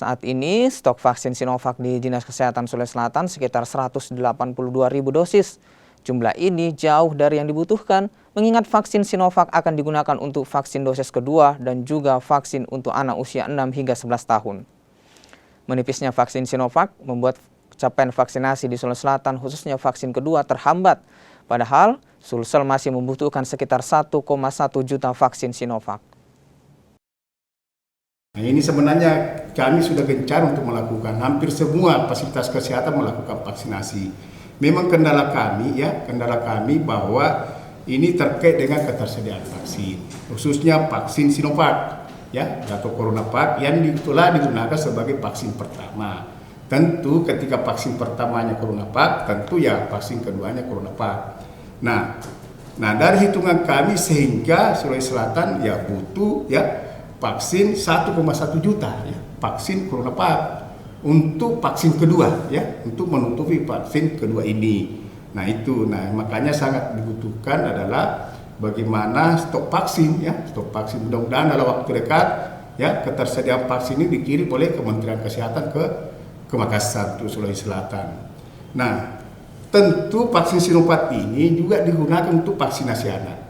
Saat ini, stok vaksin Sinovac di Dinas Kesehatan Sulawesi Selatan sekitar 182.000 dosis. Jumlah ini jauh dari yang dibutuhkan, mengingat vaksin Sinovac akan digunakan untuk vaksin dosis kedua dan juga vaksin untuk anak usia 6 hingga 11 tahun. Menipisnya vaksin Sinovac membuat capaian vaksinasi di Sulawesi Selatan, khususnya vaksin kedua, terhambat. Padahal, Sulsel masih membutuhkan sekitar 1,1 juta vaksin Sinovac. Nah, ini sebenarnya kami sudah gencar untuk melakukan, hampir semua fasilitas kesehatan melakukan vaksinasi. Memang kendala kami bahwa ini terkait dengan ketersediaan vaksin, khususnya vaksin Sinovac atau CoronaVac yang telah digunakan sebagai vaksin pertama. Tentu ketika vaksin pertamanya CoronaVac, tentu ya vaksin keduanya CoronaVac. Nah dari hitungan kami sehingga Sulawesi Selatan butuh vaksin 1,1 juta vaksin CoronaVac untuk vaksin kedua untuk menutupi vaksin kedua ini. Nah makanya sangat dibutuhkan adalah bagaimana stok vaksin mudah-mudahan dalam waktu dekat ketersediaan vaksin ini dikirim oleh Kementerian Kesehatan ke Makassar, Sulawesi Selatan. Nah tentu vaksin Sinovac ini juga digunakan untuk vaksinasi anak.